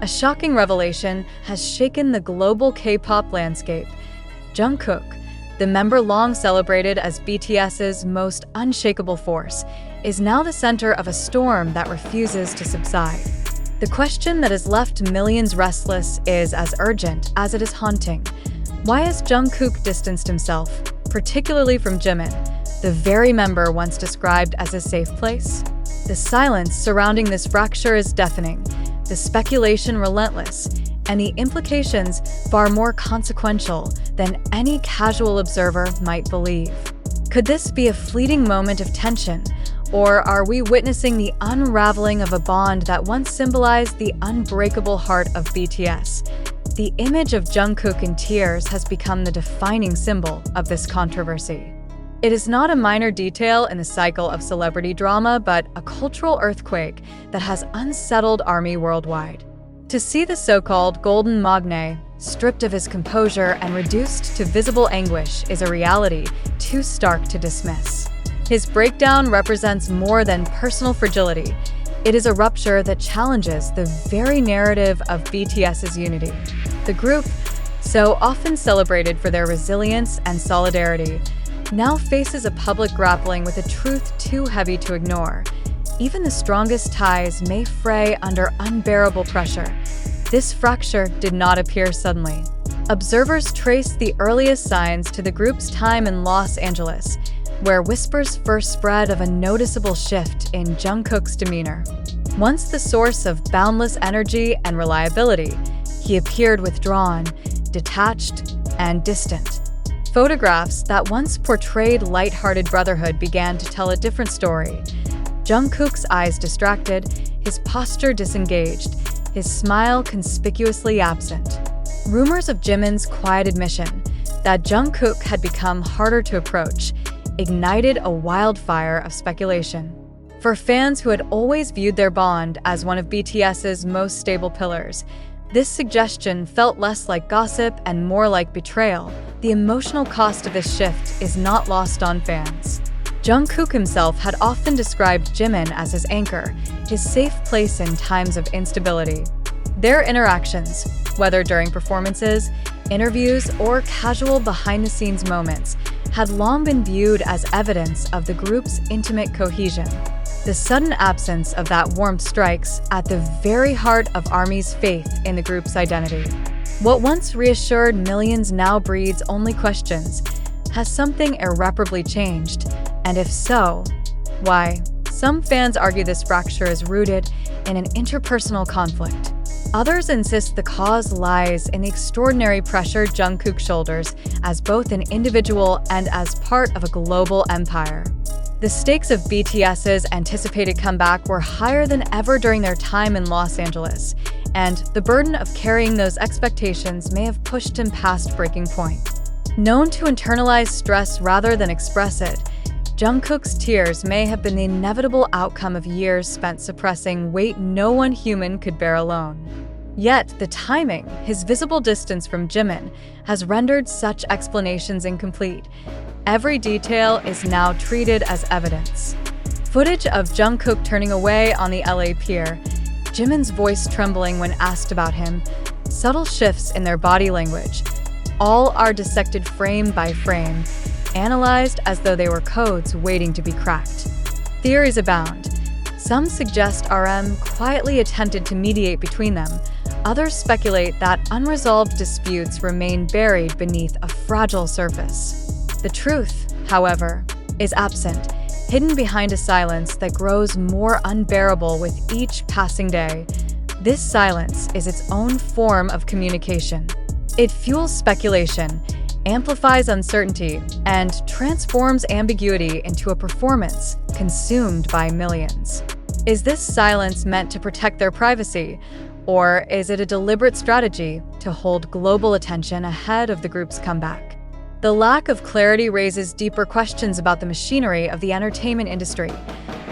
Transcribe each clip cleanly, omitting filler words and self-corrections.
A shocking revelation has shaken the global K-pop landscape. Jungkook, the member long celebrated as BTS's most unshakable force, is now the center of a storm that refuses to subside. The question that has left millions restless is as urgent as it is haunting. Why has Jungkook distanced himself, particularly from Jimin, the very member once described as a safe place? The silence surrounding this fracture is deafening, the speculation relentless, and the implications far more consequential than any casual observer might believe. Could this be a fleeting moment of tension, or are we witnessing the unraveling of a bond that once symbolized the unbreakable heart of BTS? The image of Jungkook in tears has become the defining symbol of this controversy. It is not a minor detail in the cycle of celebrity drama, but a cultural earthquake that has unsettled ARMY worldwide. To see the so-called golden magne stripped of his composure and reduced to visible anguish is a reality too stark to dismiss. His breakdown represents more than personal fragility. It is a rupture that challenges the very narrative of BTS's unity. The group, so often celebrated for their resilience and solidarity, now faces a public grappling with a truth too heavy to ignore. Even the strongest ties may fray under unbearable pressure. This fracture did not appear suddenly. Observers traced the earliest signs to the group's time in Los Angeles, where whispers first spread of a noticeable shift in Jungkook's demeanor. Once the source of boundless energy and reliability, he appeared withdrawn, detached, and distant. Photographs that once portrayed light-hearted brotherhood began to tell a different story. Jungkook's eyes distracted, his posture disengaged, his smile conspicuously absent. Rumors of Jimin's quiet admission that Jungkook had become harder to approach ignited a wildfire of speculation. For fans who had always viewed their bond as one of BTS's most stable pillars, this suggestion felt less like gossip and more like betrayal. The emotional cost of this shift is not lost on fans. Jungkook himself had often described Jimin as his anchor, his safe place in times of instability. Their interactions, whether during performances, interviews, or casual behind-the-scenes moments, had long been viewed as evidence of the group's intimate cohesion. The sudden absence of that warmth strikes at the very heart of ARMY's faith in the group's identity. What once reassured millions now breeds only questions. Has something irreparably changed? And if so, why? Some fans argue this fracture is rooted in an interpersonal conflict. Others insist the cause lies in the extraordinary pressure Jungkook shoulders as both an individual and as part of a global empire. The stakes of BTS's anticipated comeback were higher than ever during their time in Los Angeles, and the burden of carrying those expectations may have pushed him past breaking point. Known to internalize stress rather than express it, Jungkook's tears may have been the inevitable outcome of years spent suppressing weight no one human could bear alone. Yet, the timing, his visible distance from Jimin, has rendered such explanations incomplete. Every detail is now treated as evidence. Footage of Jungkook turning away on the LA pier, Jimin's voice trembling when asked about him, subtle shifts in their body language, all are dissected frame by frame, analyzed as though they were codes waiting to be cracked. Theories abound. Some suggest RM quietly attempted to mediate between them. Others speculate that unresolved disputes remain buried beneath a fragile surface. The truth, however, is absent, hidden behind a silence that grows more unbearable with each passing day. This silence is its own form of communication. It fuels speculation, amplifies uncertainty, and transforms ambiguity into a performance consumed by millions. Is this silence meant to protect their privacy, or is it a deliberate strategy to hold global attention ahead of the group's comeback? The lack of clarity raises deeper questions about the machinery of the entertainment industry.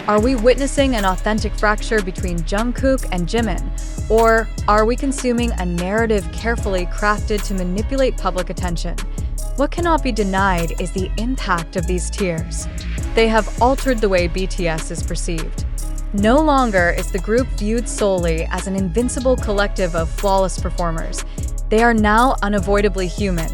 Are we witnessing an authentic fracture between Jungkook and Jimin, or are we consuming a narrative carefully crafted to manipulate public attention? What cannot be denied is the impact of these tears. They have altered the way BTS is perceived. No longer is the group viewed solely as an invincible collective of flawless performers. They are now unavoidably human,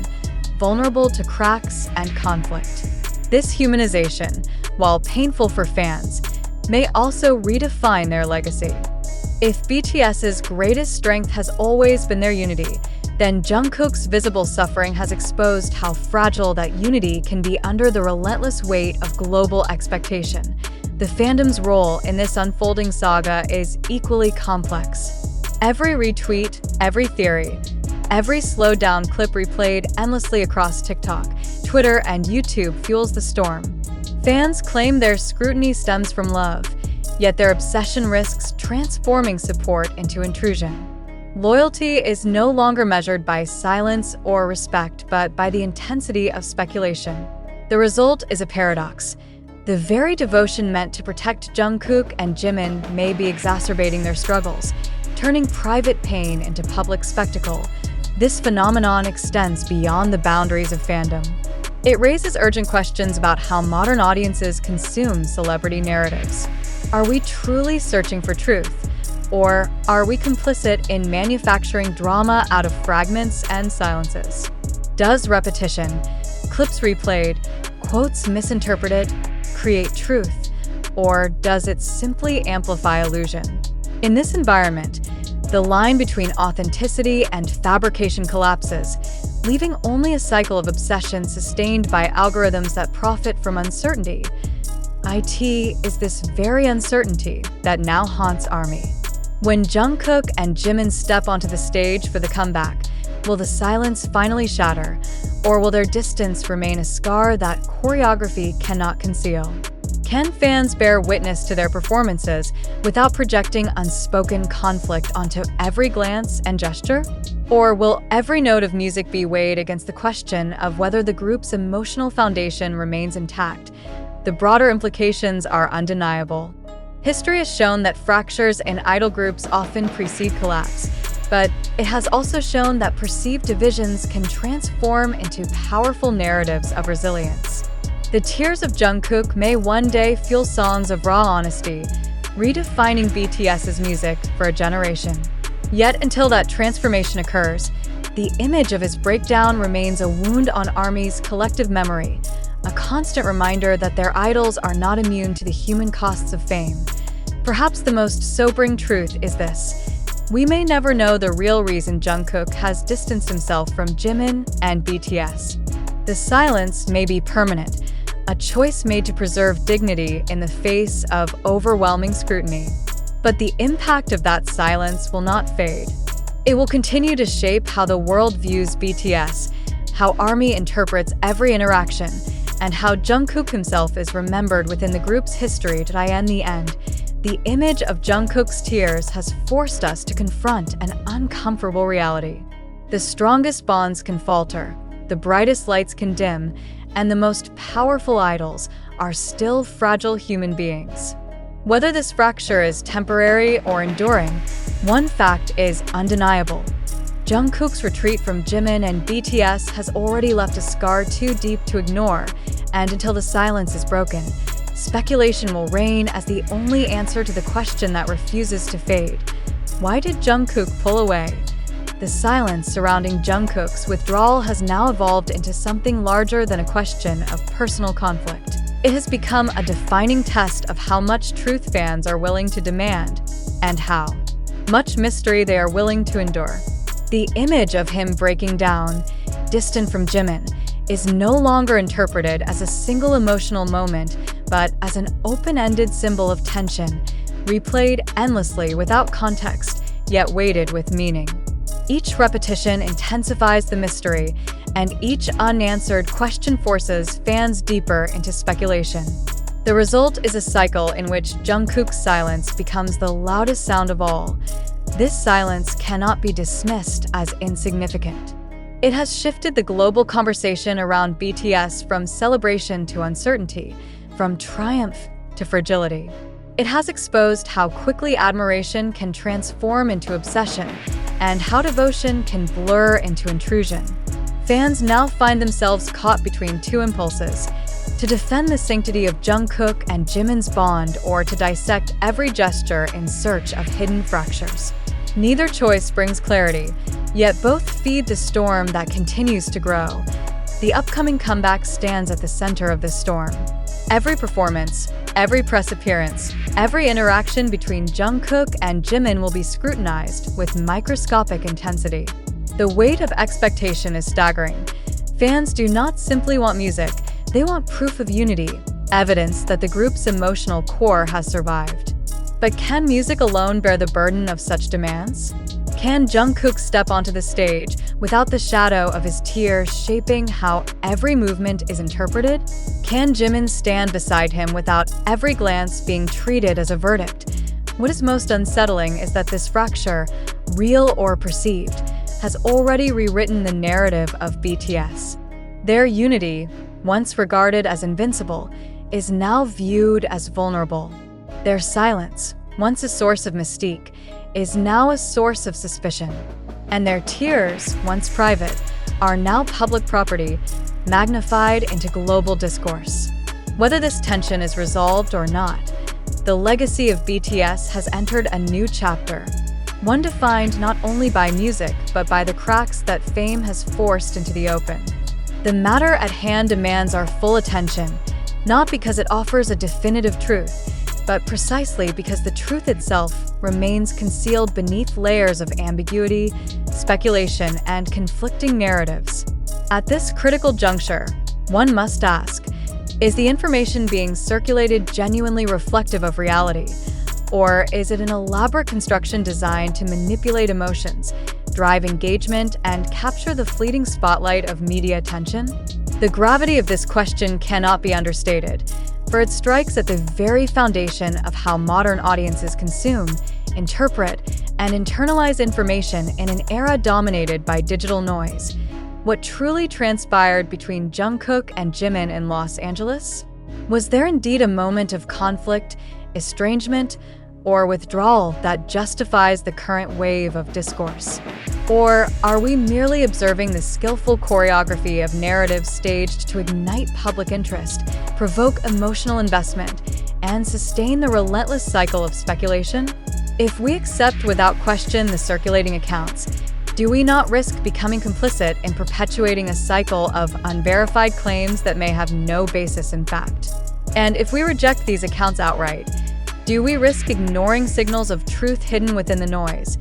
vulnerable to cracks and conflict. This humanization, while painful for fans, may also redefine their legacy. If BTS's greatest strength has always been their unity, then Jungkook's visible suffering has exposed how fragile that unity can be under the relentless weight of global expectation. The fandom's role in this unfolding saga is equally complex. Every retweet, every theory, every slowed-down clip replayed endlessly across TikTok, Twitter, and YouTube fuels the storm. Fans claim their scrutiny stems from love, yet their obsession risks transforming support into intrusion. Loyalty is no longer measured by silence or respect, but by the intensity of speculation. The result is a paradox. The very devotion meant to protect Jungkook and Jimin may be exacerbating their struggles, turning private pain into public spectacle. This phenomenon extends beyond the boundaries of fandom. It raises urgent questions about how modern audiences consume celebrity narratives. Are we truly searching for truth? Or are we complicit in manufacturing drama out of fragments and silences? Does repetition, clips replayed, quotes misinterpreted, create truth? Or does it simply amplify illusion? In this environment, the line between authenticity and fabrication collapses, leaving only a cycle of obsession sustained by algorithms that profit from uncertainty. IT is this very uncertainty that now haunts ARMY. When Jungkook and Jimin step onto the stage for the comeback, will the silence finally shatter, or will their distance remain a scar that choreography cannot conceal? Can fans bear witness to their performances without projecting unspoken conflict onto every glance and gesture? Or will every note of music be weighed against the question of whether the group's emotional foundation remains intact? The broader implications are undeniable. History has shown that fractures in idol groups often precede collapse, but it has also shown that perceived divisions can transform into powerful narratives of resilience. The tears of Jungkook may one day fuel songs of raw honesty, redefining BTS's music for a generation. Yet until that transformation occurs, the image of his breakdown remains a wound on ARMY's collective memory, a constant reminder that their idols are not immune to the human costs of fame. Perhaps the most sobering truth is this: we may never know the real reason Jungkook has distanced himself from Jimin and BTS. The silence may be permanent, a choice made to preserve dignity in the face of overwhelming scrutiny. But the impact of that silence will not fade. It will continue to shape how the world views BTS, how ARMY interprets every interaction, and how Jungkook himself is remembered within the group's history to the end. The image of Jungkook's tears has forced us to confront an uncomfortable reality. The strongest bonds can falter, the brightest lights can dim, and the most powerful idols are still fragile human beings. Whether this fracture is temporary or enduring, one fact is undeniable. Jungkook's retreat from Jimin and BTS has already left a scar too deep to ignore, and until the silence is broken, speculation will reign as the only answer to the question that refuses to fade. Why did Jungkook pull away? The silence surrounding Jungkook's withdrawal has now evolved into something larger than a question of personal conflict. It has become a defining test of how much truth fans are willing to demand, and how much mystery they are willing to endure. The image of him breaking down, distant from Jimin, is no longer interpreted as a single emotional moment, but as an open-ended symbol of tension, replayed endlessly without context, yet weighted with meaning. Each repetition intensifies the mystery, and each unanswered question forces fans deeper into speculation. The result is a cycle in which Jungkook's silence becomes the loudest sound of all. This silence cannot be dismissed as insignificant. It has shifted the global conversation around BTS from celebration to uncertainty, from triumph to fragility. It has exposed how quickly admiration can transform into obsession, and how devotion can blur into intrusion. Fans now find themselves caught between two impulses: To defend the sanctity of Jungkook and Jimin's bond, or to dissect every gesture in search of hidden fractures. Neither choice brings clarity, yet both feed the storm that continues to grow. The upcoming comeback stands at the center of this storm. Every performance, every press appearance, every interaction between Jungkook and Jimin will be scrutinized with microscopic intensity. The weight of expectation is staggering. Fans do not simply want music, they want proof of unity, evidence that the group's emotional core has survived. But can music alone bear the burden of such demands? Can Jungkook step onto the stage without the shadow of his tears shaping how every movement is interpreted? Can Jimin stand beside him without every glance being treated as a verdict? What is most unsettling is that this fracture, real or perceived, has already rewritten the narrative of BTS. Their unity, once regarded as invincible, is now viewed as vulnerable. Their silence, once a source of mystique, is now a source of suspicion. And their tears, once private, are now public property, magnified into global discourse. Whether this tension is resolved or not, the legacy of BTS has entered a new chapter, one defined not only by music, but by the cracks that fame has forced into the open. The matter at hand demands our full attention, not because it offers a definitive truth, but precisely because the truth itself remains concealed beneath layers of ambiguity, speculation, and conflicting narratives. At this critical juncture, one must ask, is the information being circulated genuinely reflective of reality? Or is it an elaborate construction designed to manipulate emotions, drive engagement, and capture the fleeting spotlight of media attention? The gravity of this question cannot be understated, for it strikes at the very foundation of how modern audiences consume, interpret, and internalize information in an era dominated by digital noise. What truly transpired between Jungkook and Jimin in Los Angeles? Was there indeed a moment of conflict, estrangement, or withdrawal that justifies the current wave of discourse? Or are we merely observing the skillful choreography of narratives staged to ignite public interest, provoke emotional investment, and sustain the relentless cycle of speculation? If we accept without question the circulating accounts, do we not risk becoming complicit in perpetuating a cycle of unverified claims that may have no basis in fact? And if we reject these accounts outright, do we risk ignoring signals of truth hidden within the noise?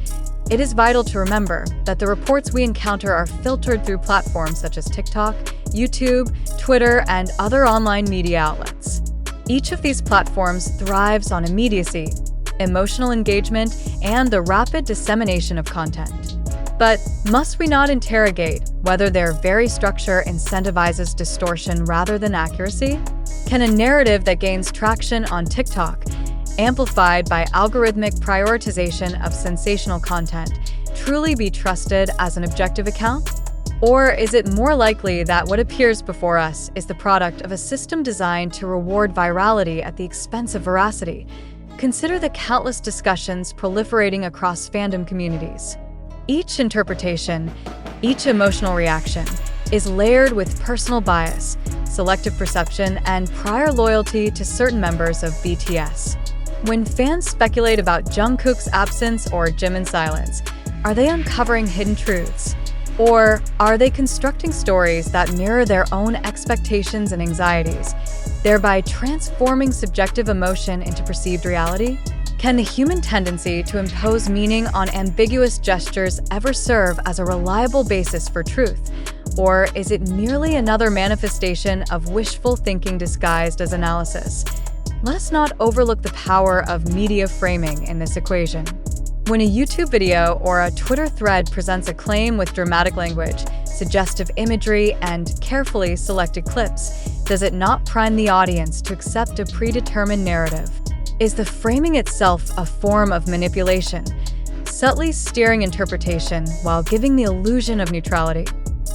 It is vital to remember that the reports we encounter are filtered through platforms such as TikTok, YouTube, Twitter, and other online media outlets. Each of these platforms thrives on immediacy, emotional engagement, and the rapid dissemination of content. But must we not interrogate whether their very structure incentivizes distortion rather than accuracy? Can a narrative that gains traction on TikTok, amplified by algorithmic prioritization of sensational content, truly be trusted as an objective account? Or is it more likely that what appears before us is the product of a system designed to reward virality at the expense of veracity? Consider the countless discussions proliferating across fandom communities. Each interpretation, each emotional reaction, is layered with personal bias, selective perception, and prior loyalty to certain members of BTS. When fans speculate about Jungkook's absence or Jimin's silence, are they uncovering hidden truths? Or are they constructing stories that mirror their own expectations and anxieties, thereby transforming subjective emotion into perceived reality? Can the human tendency to impose meaning on ambiguous gestures ever serve as a reliable basis for truth? Or is it merely another manifestation of wishful thinking disguised as analysis? Let us not overlook the power of media framing in this equation. When a YouTube video or a Twitter thread presents a claim with dramatic language, suggestive imagery, and carefully selected clips, does it not prime the audience to accept a predetermined narrative? Is the framing itself a form of manipulation, subtly steering interpretation while giving the illusion of neutrality?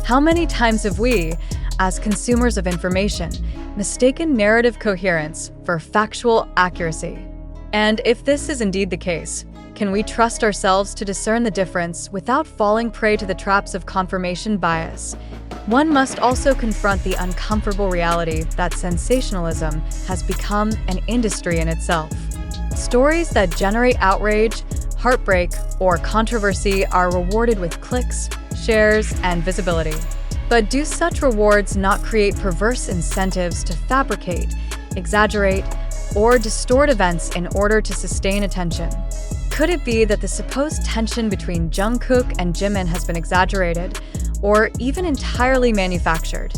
How many times have we, as consumers of information, mistaken narrative coherence for factual accuracy? And if this is indeed the case, Can we trust ourselves to discern the difference without falling prey to the traps of confirmation bias? One must also confront the uncomfortable reality that sensationalism has become an industry in itself. Stories that generate outrage, heartbreak, or controversy are rewarded with clicks, shares, and visibility. But do such rewards not create perverse incentives to fabricate, exaggerate, or distort events in order to sustain attention? Could it be that the supposed tension between Jungkook and Jimin has been exaggerated, or even entirely manufactured,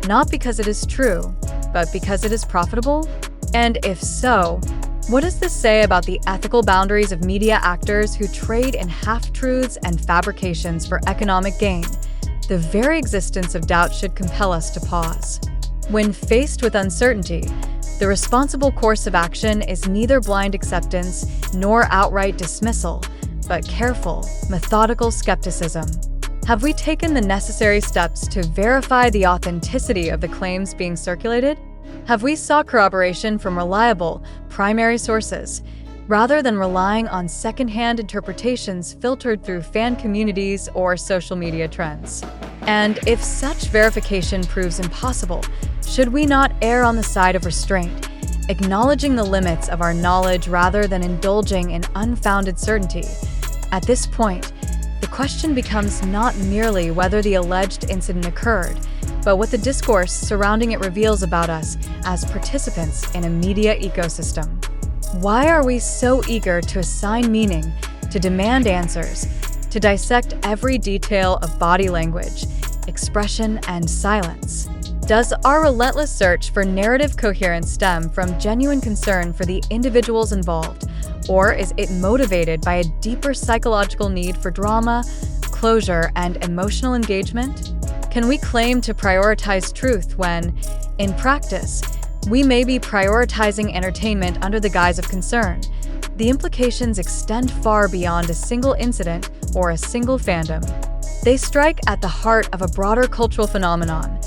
not because it is true, but because it is profitable? And if so, what does this say about the ethical boundaries of media actors who trade in half-truths and fabrications for economic gain? The very existence of doubt should compel us to pause. When faced with uncertainty, the responsible course of action is neither blind acceptance nor outright dismissal, but careful, methodical skepticism. Have we taken the necessary steps to verify the authenticity of the claims being circulated? Have we sought corroboration from reliable, primary sources, rather than relying on second-hand interpretations filtered through fan communities or social media trends? And if such verification proves impossible, should we not err on the side of restraint, acknowledging the limits of our knowledge rather than indulging in unfounded certainty? At this point, the question becomes not merely whether the alleged incident occurred, but what the discourse surrounding it reveals about us as participants in a media ecosystem. Why are we so eager to assign meaning, to demand answers, to dissect every detail of body language, expression, and silence? Does our relentless search for narrative coherence stem from genuine concern for the individuals involved, or is it motivated by a deeper psychological need for drama, closure, and emotional engagement? Can we claim to prioritize truth when, in practice, we may be prioritizing entertainment under the guise of concern? The implications extend far beyond a single incident or a single fandom. They strike at the heart of a broader cultural phenomenon: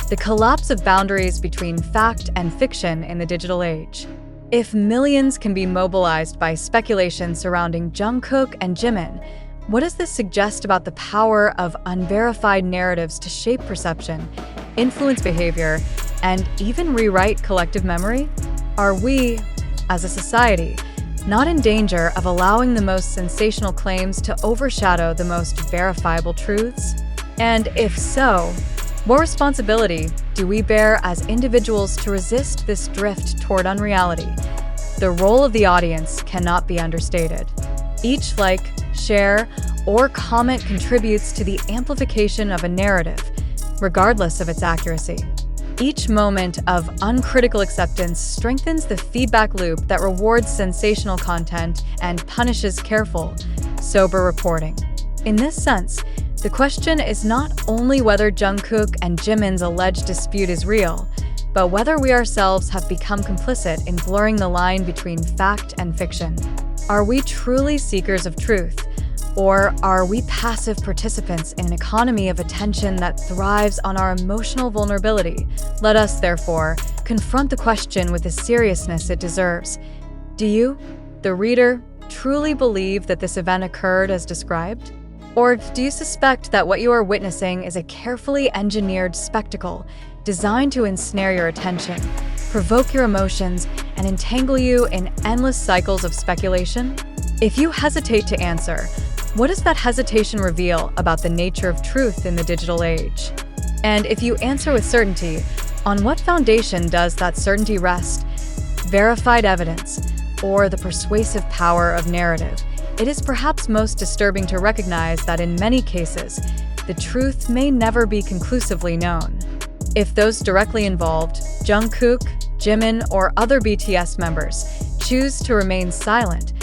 the collapse of boundaries between fact and fiction in the digital age. If millions can be mobilized by speculation surrounding Jungkook and Jimin, what does this suggest about the power of unverified narratives to shape perception, influence behavior, and even rewrite collective memory? Are we, as a society, not in danger of allowing the most sensational claims to overshadow the most verifiable truths? And if so, what responsibility do we bear as individuals to resist this drift toward unreality? The role of the audience cannot be understated. Each like, share, or comment contributes to the amplification of a narrative, regardless of its accuracy. Each moment of uncritical acceptance strengthens the feedback loop that rewards sensational content and punishes careful, sober reporting. In this sense, the question is not only whether Jungkook and Jimin's alleged dispute is real, but whether we ourselves have become complicit in blurring the line between fact and fiction. Are we truly seekers of truth, or are we passive participants in an economy of attention that thrives on our emotional vulnerability? Let us, therefore, confront the question with the seriousness it deserves. Do you, the reader, truly believe that this event occurred as described? Or do you suspect that what you are witnessing is a carefully engineered spectacle designed to ensnare your attention, provoke your emotions, and entangle you in endless cycles of speculation? If you hesitate to answer, what does that hesitation reveal about the nature of truth in the digital age? And if you answer with certainty, on what foundation does that certainty rest? Verified evidence, or the persuasive power of narrative? It is perhaps most disturbing to recognize that in many cases, the truth may never be conclusively known. If those directly involved, Jungkook, Jimin, or other BTS members, choose to remain silent,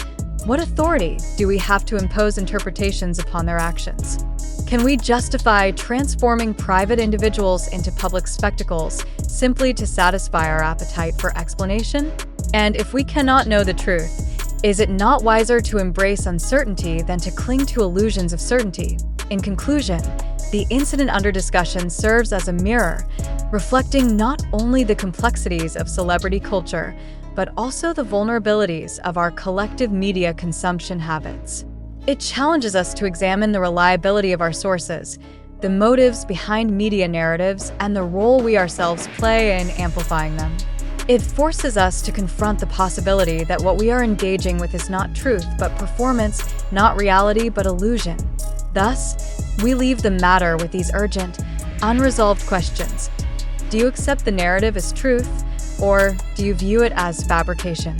what authority do we have to impose interpretations upon their actions? Can we justify transforming private individuals into public spectacles simply to satisfy our appetite for explanation? And if we cannot know the truth, is it not wiser to embrace uncertainty than to cling to illusions of certainty? In conclusion, the incident under discussion serves as a mirror, reflecting not only the complexities of celebrity culture, but also the vulnerabilities of our collective media consumption habits. It challenges us to examine the reliability of our sources, the motives behind media narratives, and the role we ourselves play in amplifying them. It forces us to confront the possibility that what we are engaging with is not truth, but performance, not reality, but illusion. Thus, we leave the matter with these urgent, unresolved questions. Do you accept the narrative as truth, or do you view it as fabrication?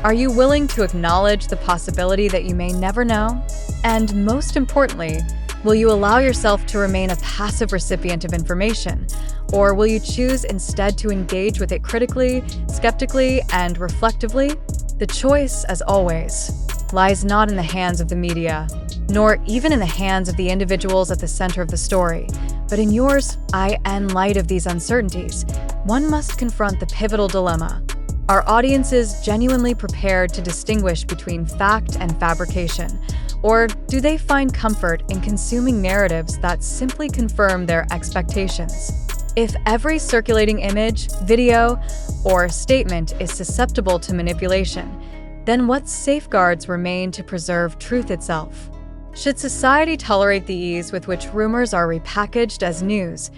Are you willing to acknowledge the possibility that you may never know? And most importantly, will you allow yourself to remain a passive recipient of information, or will you choose instead to engage with it critically, skeptically, and reflectively? The choice, as always, lies not in the hands of the media, nor even in the hands of the individuals at the center of the story, but in yours. In light of these uncertainties, one must confront the pivotal dilemma. Are audiences genuinely prepared to distinguish between fact and fabrication, or do they find comfort in consuming narratives that simply confirm their expectations? If every circulating image, video, or statement is susceptible to manipulation, then what safeguards remain to preserve truth itself? Should society tolerate the ease with which rumors are repackaged as news,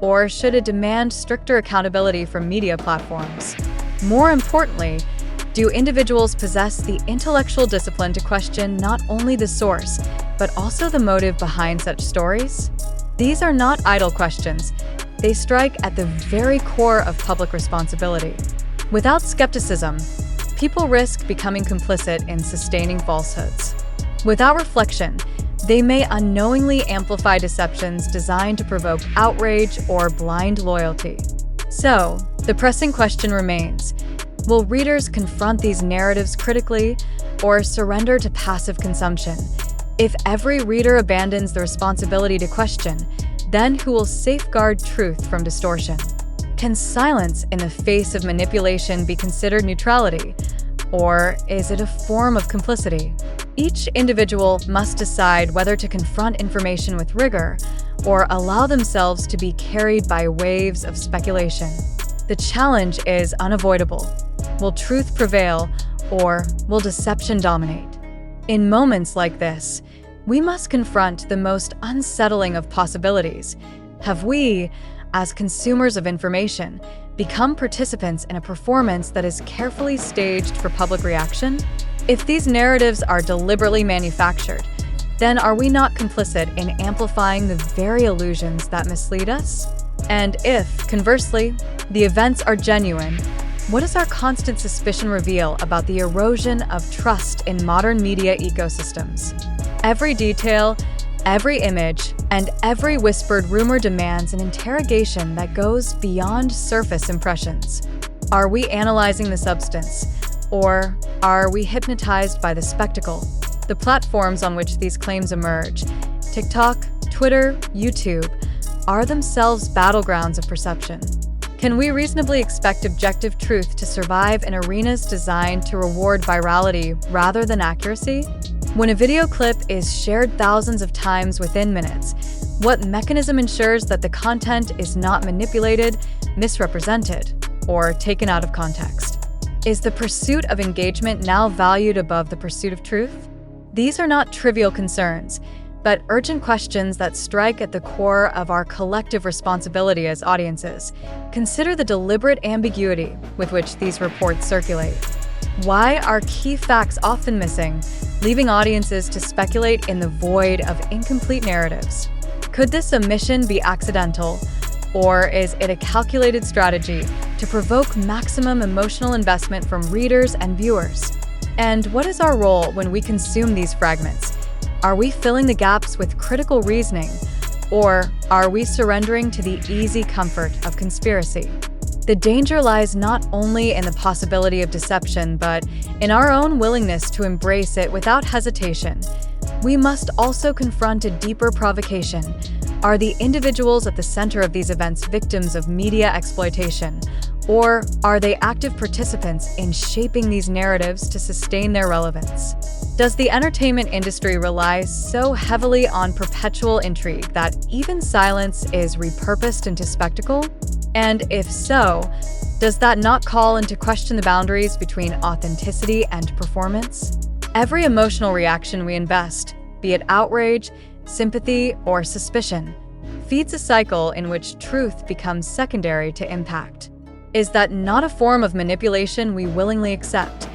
or should it demand stricter accountability from media platforms? More importantly, do individuals possess the intellectual discipline to question not only the source, but also the motive behind such stories? These are not idle questions. They strike at the very core of public responsibility. Without skepticism, people risk becoming complicit in sustaining falsehoods. Without reflection, they may unknowingly amplify deceptions designed to provoke outrage or blind loyalty. So, the pressing question remains: will readers confront these narratives critically, or surrender to passive consumption? If every reader abandons the responsibility to question, then who will safeguard truth from distortion? Can silence in the face of manipulation be considered neutrality, or is it a form of complicity? Each individual must decide whether to confront information with rigor or allow themselves to be carried by waves of speculation. The challenge is unavoidable. Will truth prevail, or will deception dominate? In moments like this, we must confront the most unsettling of possibilities. Have we, as consumers of information, become participants in a performance that is carefully staged for public reaction? If these narratives are deliberately manufactured, then are we not complicit in amplifying the very illusions that mislead us? And if, conversely, the events are genuine, what does our constant suspicion reveal about the erosion of trust in modern media ecosystems? Every detail, every image, and every whispered rumor demands an interrogation that goes beyond surface impressions. Are we analyzing the substance, or are we hypnotized by the spectacle? The platforms on which these claims emerge, TikTok, Twitter, YouTube, are themselves battlegrounds of perception. Can we reasonably expect objective truth to survive in arenas designed to reward virality rather than accuracy? When a video clip is shared thousands of times within minutes, what mechanism ensures that the content is not manipulated, misrepresented, or taken out of context? Is the pursuit of engagement now valued above the pursuit of truth? These are not trivial concerns, but urgent questions that strike at the core of our collective responsibility as audiences. Consider the deliberate ambiguity with which these reports circulate. Why are key facts often missing, leaving audiences to speculate in the void of incomplete narratives? Could this omission be accidental, or is it a calculated strategy to provoke maximum emotional investment from readers and viewers? And what is our role when we consume these fragments? Are we filling the gaps with critical reasoning, or are we surrendering to the easy comfort of conspiracy? The danger lies not only in the possibility of deception, but in our own willingness to embrace it without hesitation. We must also confront a deeper provocation. Are the individuals at the center of these events victims of media exploitation, or are they active participants in shaping these narratives to sustain their relevance? Does the entertainment industry rely so heavily on perpetual intrigue that even silence is repurposed into spectacle? And if so, Does that not call into question the boundaries between authenticity and performance? Every emotional reaction we invest, be it outrage, sympathy, or suspicion, feeds a cycle in which truth becomes secondary to impact. Is that not a form of manipulation we willingly accept?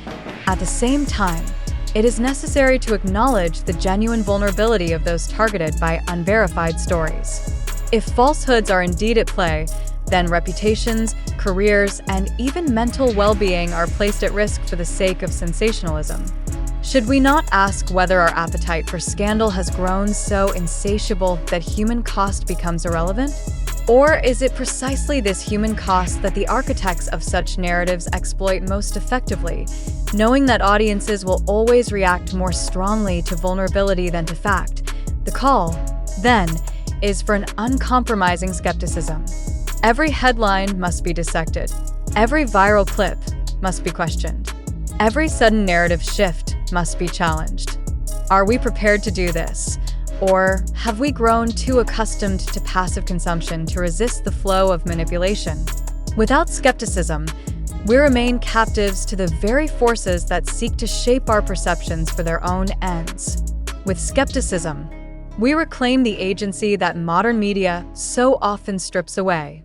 At the same time, it is necessary to acknowledge the genuine vulnerability of those targeted by unverified stories. If falsehoods are indeed at play, then reputations, careers, and even mental well-being are placed at risk for the sake of sensationalism. Should we not ask whether our appetite for scandal has grown so insatiable that human cost becomes irrelevant? Or is it precisely this human cost that the architects of such narratives exploit most effectively, knowing that audiences will always react more strongly to vulnerability than to fact? The call, then, is for an uncompromising skepticism. Every headline must be dissected. Every viral clip must be questioned. Every sudden narrative shift must be challenged. Are we prepared to do this? Or have we grown too accustomed to passive consumption to resist the flow of manipulation? Without skepticism, we remain captives to the very forces that seek to shape our perceptions for their own ends. With skepticism, we reclaim the agency that modern media so often strips away.